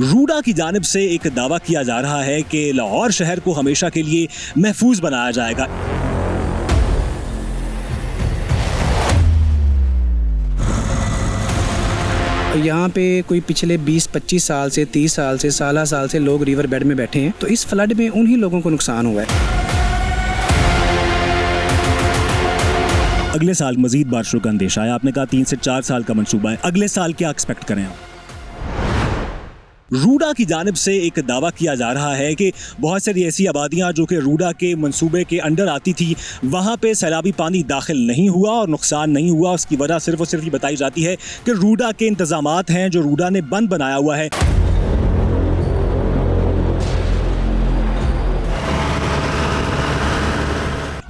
रूडा की जानिब से एक दावा किया जा रहा है कि लाहौर शहर को हमेशा के लिए महफूज बनाया जाएगा। यहाँ पे कोई पिछले 20-25 साल से 30 साल से साल से लोग रिवर बेड में बैठे हैं, तो इस फ्लड में उन्हीं लोगों को नुकसान हुआ है। अगले साल मजीद बारिशों का अंदेशा है। आपने कहा 3 से 4 साल का मंसूबा है, अगले साल क्या एक्सपेक्ट करें आप? रूडा की जानिब से एक दावा किया जा रहा है कि बहुत सारी ऐसी आबादियां जो कि रूडा के मंसूबे के अंडर आती थी, वहां पे सैलाबी पानी दाखिल नहीं हुआ और नुकसान नहीं हुआ। उसकी वजह सिर्फ और सिर्फ ये बताई जाती है कि रूडा के इंतजामात हैं जो रूडा ने बंद बनाया हुआ है।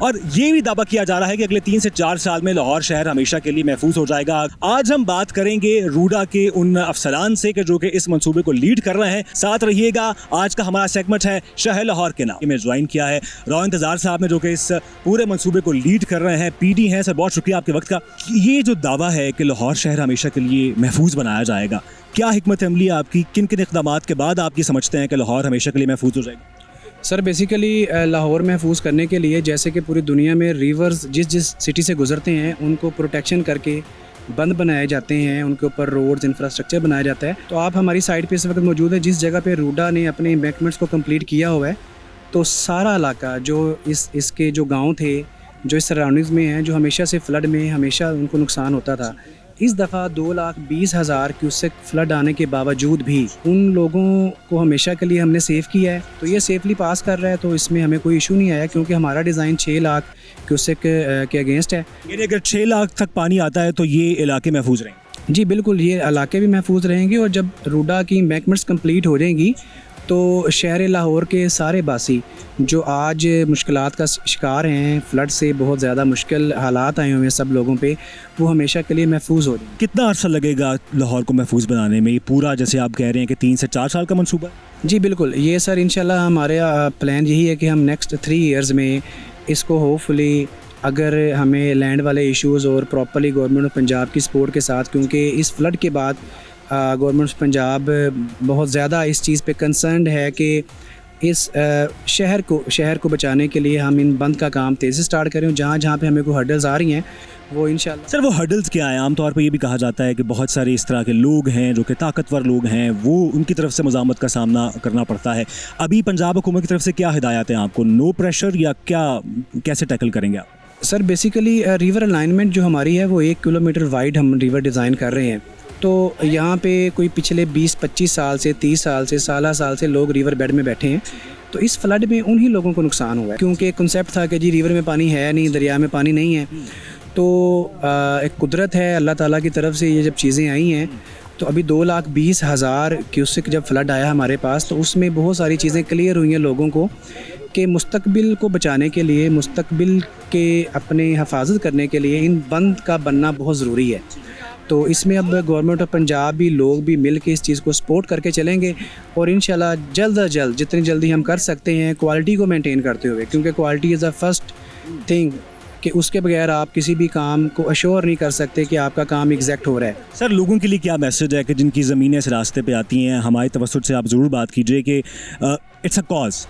और ये भी दावा किया जा रहा है कि अगले 3 से 4 साल में लाहौर शहर हमेशा के लिए महफूज हो जाएगा। आज हम बात करेंगे रूडा के उन अफसरान से कि जो कि इस मंसूबे को लीड कर रहे हैं। साथ रहिएगा, आज का हमारा सेगमेंट है शहर लाहौर के नाम में ज्वाइन किया है रॉ इंतजार साहब ने, जो कि इस पूरे मंसूबे को लीड कर रहे हैं। PD हैं सर, बहुत शुक्रिया आपके वक्त का। ये जो दावा है कि लाहौर शहर हमेशा के लिए महफूज बनाया जाएगा, क्या हिकमत अमली है आपकी? किन किन इक़दाम के बाद आप ये समझते हैं कि लाहौर हमेशा के लिए महफूज हो जाएगा? सर बेसिकली लाहौर महफूज करने के लिए, जैसे कि पूरी दुनिया में रिवर्स जिस सिटी से गुजरते हैं उनको प्रोटेक्शन करके बंद बनाए जाते हैं, उनके ऊपर रोड्स इंफ्रास्ट्रक्चर बनाया जाता है। तो आप हमारी साइड पे इस वक्त मौजूद है जिस जगह पे रूडा ने अपने इम्बैंकमेंट्स को कंप्लीट किया हुआ है। तो सारा इलाका जो इसके जो गाँव थे, जो इस सराउंडिंग्स में हैं, जो हमेशा से फ्लड में हमेशा उनको नुकसान होता था, इस दफ़ा 2,20,000 क्यूसेक फ्लड आने के बावजूद भी उन लोगों को हमेशा के लिए हमने सेव किया है। तो ये सेफली पास कर रहा है, तो इसमें हमें कोई इशू नहीं आया, क्योंकि हमारा डिज़ाइन 6 लाख क्यूसेक के अगेंस्ट है। यानी अगर 6 लाख तक पानी आता है तो ये इलाके महफूज रहेंगे? जी बिल्कुल, ये इलाके भी महफूज रहेंगे। और जब रूडा की इम्बैंकमेंट्स कंप्लीट हो जाएंगी तो शहर लाहौर के सारे बासी जो आज मुश्किलात का शिकार हैं, फ्लड से बहुत ज़्यादा मुश्किल हालात आए हुए हैं सब लोगों पे, वो हमेशा के लिए महफूज हो जाएंगे। कितना अर्सा लगेगा लाहौर को महफूज बनाने में? ये पूरा जैसे आप कह रहे हैं कि 3 से 4 साल का मंसूबा है? जी बिल्कुल, ये सर इंशाल्लाह हमारे प्लान यही है कि हम नेक्स्ट 3 ईयर्स में इसको होपफुली, अगर हमें लैंड वाले इश्यूज़ और प्रॉपरली गवर्नमेंट ऑफ पंजाब की सपोर्ट के साथ, क्योंकि इस फ्लड के बाद गवर्नमेंट ऑफ पंजाब बहुत ज़्यादा इस चीज़ पे कंसर्न्ड है कि इस शहर को बचाने के लिए हम इन बंद का काम तेज़ी से स्टार्ट करें। जहाँ पे हमें कोई हर्डल्स आ रही हैं वो इंशाल्लाह। सर वो हर्डल्स क्या है? आमतौर पर ये भी कहा जाता है कि बहुत सारे इस तरह के लोग हैं जो कि ताकतवर लोग हैं, वो उनकी तरफ से मज़ामत का सामना करना पड़ता है। अभी पंजाब हुकूमत की तरफ से क्या हिदायत हैं आपको? नो प्रेशर या क्या, कैसे टैकल करेंगे आप? सर बेसिकली रिवर अलाइनमेंट जो हमारी है वो 1 किलोमीटर वाइड हम रिवर डिज़ाइन कर रहे हैं। तो यहाँ पे कोई पिछले 20-25 साल से 30 साल से साल से लोग रिवर बेड में बैठे हैं, तो इस फ्लड में उन्हीं लोगों को नुकसान हुआ है। क्योंकि एक कॉन्सेप्ट था कि जी रिवर में पानी है नहीं, दरिया में पानी नहीं है, तो एक कुदरत है अल्लाह ताला की तरफ से ये जब चीज़ें आई हैं। तो अभी 2,20,000 क्यूसेक जब फ्लड आया हमारे पास, तो उसमें बहुत सारी चीज़ें क्लियर हुई हैं लोगों को कि मुस्तकबिल को बचाने के लिए, मुस्तकबिल के अपने हिफाजत करने के लिए इन बंद का बनना बहुत ज़रूरी है। तो इसमें अब गवर्नमेंट ऑफ पंजाब भी, लोग भी मिल के इस चीज़ को सपोर्ट करके चलेंगे और इंशाल्लाह जल्द अज जल्द जितनी जल्दी हम कर सकते हैं क्वालिटी को मेंटेन करते हुए, क्योंकि quality is the first thing कि उसके बगैर आप किसी भी काम को अश्योर नहीं कर सकते कि आपका काम एग्जैक्ट हो रहा है। सर लोगों के लिए क्या मैसेज है कि जिनकी ज़मीनें इस रास्ते पे आती हैं, हमारे तवज्जुह से आप ज़रूर बात कीजिए कि it's a cause.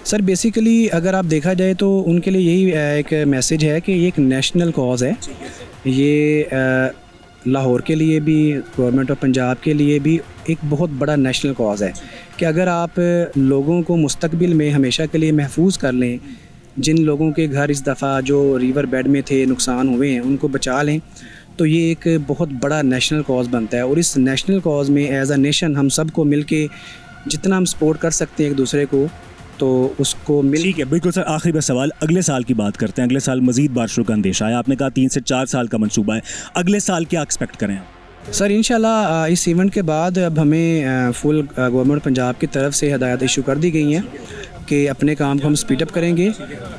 Sir basically अगर आप देखा जाए तो उनके लिए यही एक मैसेज है कि ये एक नेशनल कॉज है। ये लाहौर के लिए भी, गवर्नमेंट ऑफ पंजाब के लिए भी एक बहुत बड़ा नेशनल कॉज है कि अगर आप लोगों को मुस्तकबिल में हमेशा के लिए महफूज कर लें, जिन लोगों के घर इस दफ़ा जो रिवर बेड में थे नुकसान हुए हैं उनको बचा लें, तो ये एक बहुत बड़ा नेशनल कॉज बनता है। और इस नेशनल कॉज में एज अ नेशन हम सब को मिल के जितना हम सपोर्ट कर सकते हैं एक दूसरे को, तो उसको मिल। ठीक है, बिल्कुल सर। आखिरी बस सवाल, अगले साल की बात करते हैं। अगले साल मजीद बारिशों का अंदेशा है। आपने कहा 3 से 4 साल का मंसूबा है, अगले साल क्या एक्सपेक्ट करें आप? सर इंशाल्लाह इस इवेंट के बाद अब हमें फुल गवर्नमेंट पंजाब की तरफ से हिदायत इशू कर दी गई हैं कि अपने काम को हम स्पीड अप करेंगे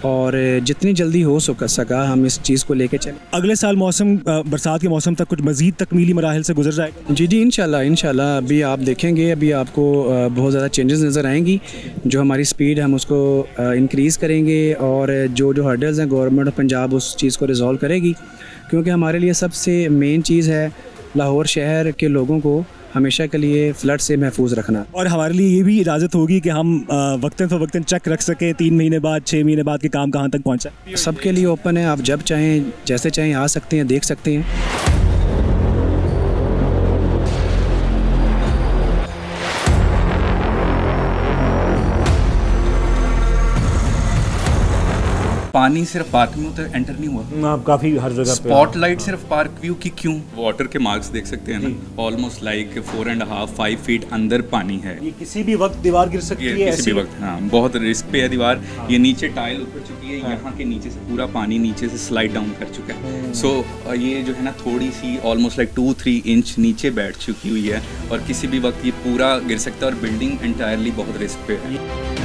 और जितनी जल्दी हो सका हम इस चीज़ को लेके चलें। अगले साल मौसम, बरसात के मौसम तक कुछ मज़ीद तकमीली मराहिल से गुजर जाएगा? जी इंशाल्लाह अभी आप देखेंगे, अभी आपको बहुत ज़्यादा चेंजेस नज़र आएंगी। जो हमारी स्पीड हम उसको इंक्रीज़ करेंगे और जो हर्डल्स हैं गवर्नमेंट ऑफ पंजाब उस चीज़ को रिजॉल्व करेगी, क्योंकि हमारे लिए सबसे मेन चीज़ है लाहौर शहर के लोगों को हमेशा के लिए फ्लड से महफूज रखना। और हमारे लिए ये भी इजाज़त होगी कि हम वक्तन फ़वक्तन चेक रख सकें 3 महीने बाद 6 महीने बाद कि काम कहाँ तक पहुँचा है। सबके लिए ओपन है, आप जब चाहें जैसे चाहें आ सकते हैं, देख सकते हैं। पानी सिर्फ पार्क में होता है, एंटर नहीं हुआ। आप काफ़ी हर जगह स्पॉटलाइट सिर्फ पार्क व्यू की क्यों? वाटर के मार्क्स देख सकते हैं ना, ऑलमोस्ट लाइक 4.5-5 फीट अंदर पानी है। ये किसी भी वक्त दीवार गिर सकती है, किसी भी वक्त, हाँ, बहुत रिस्क पे है दीवार। ये नीचे टाइल उतर चुकी है, यहाँ के नीचे से पूरा पानी नीचे से स्लाइड डाउन कर चुका है। सो ये जो है ना थोड़ी सी ऑलमोस्ट लाइक 2-3 इंच नीचे बैठ चुकी हुई है और किसी भी वक्त ये पूरा गिर सकता है और बिल्डिंग एंटायरली बहुत रिस्क पे है।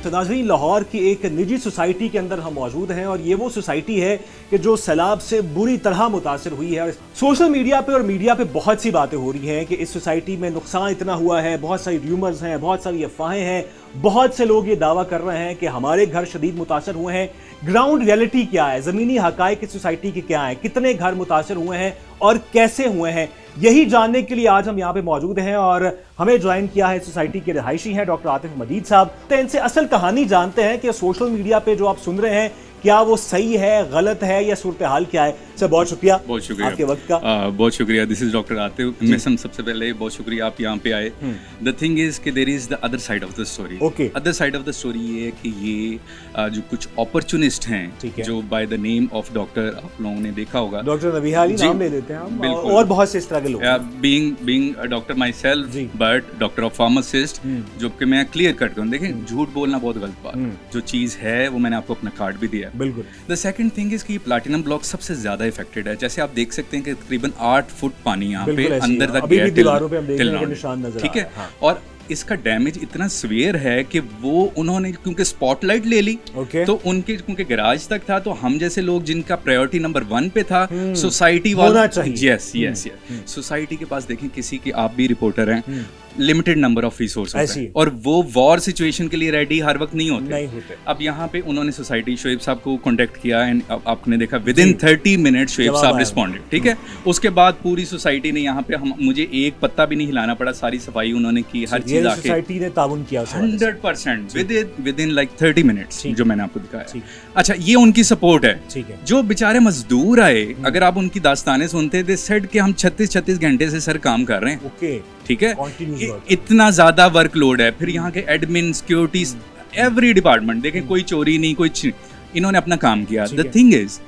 तो नाज़रीन, लाहौर की एक निजी सोसाइटी के अंदर हम मौजूद हैं और ये वो सोसाइटी है कि जो सैलाब से बुरी तरह मुतासर हुई है। और सोशल मीडिया पे और मीडिया पे बहुत सी बातें हो रही हैं कि इस सोसाइटी में नुकसान इतना हुआ है, बहुत सारी र्यूमर्स हैं, बहुत सारी अफवाहें हैं, बहुत से लोग ये दावा कर रहे हैं कि हमारे घर शदीद मुतासर हुए हैं। ग्राउंड रियलिटी क्या है, ज़मीनी हक़ाइक़ इस सोसाइटी के क्या हैं, कितने घर मुतासर हुए हैं और कैसे हुए हैं, यही जानने के लिए आज हम यहाँ पे मौजूद हैं। और हमें ज्वाइन किया है सोसाइटी के रिहायशी हैं डॉक्टर आतिफ मजीद साहब। तो इनसे असल कहानी जानते हैं कि सोशल मीडिया पे जो आप सुन रहे हैं क्या वो सही है, गलत है या सूरत हाल क्या है। सर बहुत शुक्रिया आपके वक्त का। बहुत शुक्रिया। This is doctor Atif. Mission सबसे पहले बहुत शुक्रिया आप यहाँ पे आए। द थिंग इज कि there is the other side of the story. Okay, other side of the story ये है कि ये जो कुछ अपॉर्चुनिस्ट हैं जो by the name of doctor, आप लोगों ने देखा होगा, डॉक्टर नबीहा अली नाम ले देते हैं हम, और बहुत से स्ट्रगल हुए। Being a doctor my self but doctor of pharmacist, जो कि मैं क्लियर कट करूँ। देखें, झूठ बोलना बहुत गलत बात। जो चीज़ है वो मैंने आपको अपना कार्ड भी दिया। बिल्कुल। द सेकंड थिंग इज कि प्लैटिनम ब्लॉक सबसे ज्यादा इफेक्टेड है। जैसे आप देख सकते हैं कि तकरीबन 8 फुट पानी यहाँ पे अंदर तक गया, दीवारों पे हम देख रहे हैं निशान नजर, ठीक है। और इसका डैमेज इतना सीवियर है कि वो उन्होंने क्योंकि स्पॉटलाइट ले ली, तो उनके क्योंकि गैराज तक था, तो हम जैसे लोग जिनका प्रायोरिटी नंबर 1 पे था, सोसाइटी वाला, यस यस यस, सोसाइटी के पास देखें, किसी की, आप भी रिपोर्टर हैं, लिमिटेड नंबर ऑफ रिसोर्स होते हैं और वो वॉर सिचुएशन के लिए रेडी हर वक्त नहीं होते। अब यहाँ पे उन्होंने सोसाइटी शोएब साहब को कांटेक्ट किया एंड आपने देखा विद इन 30 मिनट शोएब साहब रिस्पॉन्डेड, ठीक है। उसके बाद पूरी सोसाइटी ने यहाँ पे मुझे एक पत्ता भी नहीं हिलाना पड़ा, सारी सफाई उन्होंने की, हर चीज आके सोसाइटी ने ताउन किया 100% विद इन लाइक 30 मिनट्स जो मैंने आपको दिखाया। अच्छा, ये उनकी सपोर्ट है। जो बेचारे मजदूर आए, अगर आप उनकी दास्तानें सुनते, दे सेड कि हम 36 घंटे से सर काम कर रहे हैं, ठीक है। इतना ज्यादा वर्कलोड है। फिर यहाँ के एडमिन, सिक्योरिटी, एवरी डिपार्टमेंट, देखें कोई चोरी नहीं, कोई, इन्होंने अपना काम किया। द थिंग इज,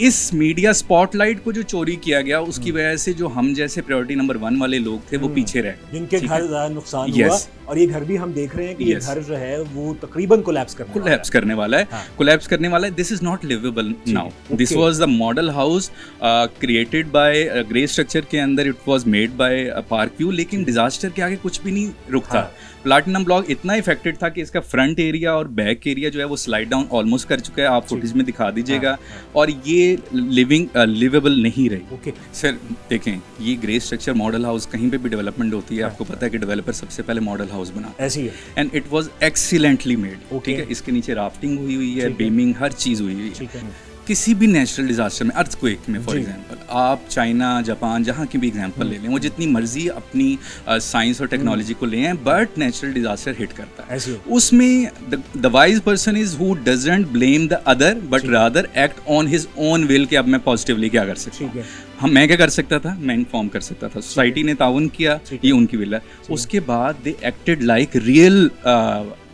इस मीडिया स्पॉटलाइट को जो चोरी किया गया, उसकी वजह से जो हम जैसे प्रायोरिटी नंबर 1 वाले लोग थे वो पीछे रह गए, जिनके घर ज्यादा नुकसान हुआ। और ये घर भी हम देख रहे हैं कि ये घर जो है वो तकरीबन कोलैप्स करने वाला है। कोलैप्स करने वाला है। This is not livable now. This was the model house created by grey structure के अंदर, it was made by Park View, लेकिन डिजास्टर के आगे कुछ भी नहीं रुकता। प्लैटिनम ब्लॉक इतना इफेक्टेड था कि इसका फ्रंट एरिया और बैक एरिया जो है वो स्लाइड डाउन ऑलमोस्ट कर चुका है। आप फुटेज में दिखा दीजिएगा। और ये लिवेबल नहीं रही। सर देखें, ये ग्रे स्ट्रक्चर मॉडल हाउस कहीं पे भी डेवलपमेंट होती है, आपको पता है कि डेवलपर सबसे पहले मॉडल हाउस बनाता है, ऐसी है। And it was excellently made, ठीक है। इसके नीचे राफ्टिंग हुई है, बीमिंग, हर चीज हुई है। किसी भी नेचुरल डिजास्टर में, अर्थक्वेक में फॉर एग्जांपल, आप चाइना, जापान, जहाँ की भी एग्जांपल ले लें, वो जितनी मर्जी अपनी साइंस और टेक्नोलॉजी को ले आए, बट नेचुरल डिजास्टर हिट करता है। उसमें the wise person is who doesn't blame the other but rather act on his own will कि अब मैं पॉजिटिवली क्या कर सकता हूँ। मैं क्या कर सकता था, मैं इन्फॉर्म कर सकता था। सोसाइटी ने ताउन किया, ये उनकी विल है। उसके बाद दे एक्टेड लाइक रियल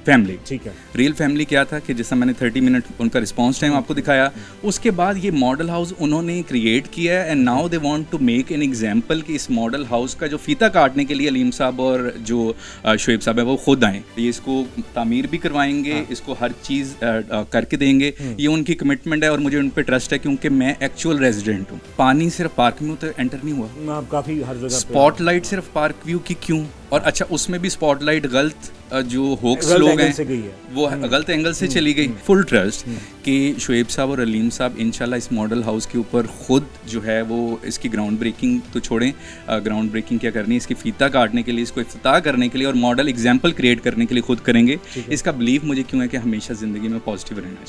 फैमिली, ठीक है। रियल फैमिली क्या था कि जैसा मैंने 30 मिनट उनका रिस्पांस टाइम आपको दिखाया, उसके बाद ये मॉडल हाउस उन्होंने क्रिएट किया है। And now they want to make an example कि इस मॉडल हाउस का जो फीता काटने के लिए अलीम साहब और जो शोएब साहब है वो खुद आए, ये इसको तामीर भी करवाएंगे, इसको हर चीज़ करके देंगे। ये उनकी कमिटमेंट है और मुझे उन पर ट्रस्ट है क्योंकि मैं एक्चुअल रेजिडेंट हूँ। पानी सिर्फ पार्क में तो एंटर नहीं हुआ, काफ़ी हर जगह स्पॉटलाइट सिर्फ पार्क व्यू की क्यों? और अच्छा उसमें भी स्पॉटलाइट गलत जो होक्स लोग हैं वो गलत एंगल से चली गई। फुल ट्रस्ट कि शुएब साहब और अलीम साहब इंशाल्लाह इस मॉडल हाउस के ऊपर खुद जो है वो इसकी ग्राउंड ब्रेकिंग तो छोड़ें, ग्राउंड ब्रेकिंग क्या करनी है, इसकी फीता काटने के लिए, इसको इफ्तिताह करने के लिए और मॉडल एग्जाम्पल क्रिएट करने के लिए खुद करेंगे। इसका बिलीव मुझे क्यों है कि हमेशा ज़िंदगी में पॉजिटिव रहना चाहिए।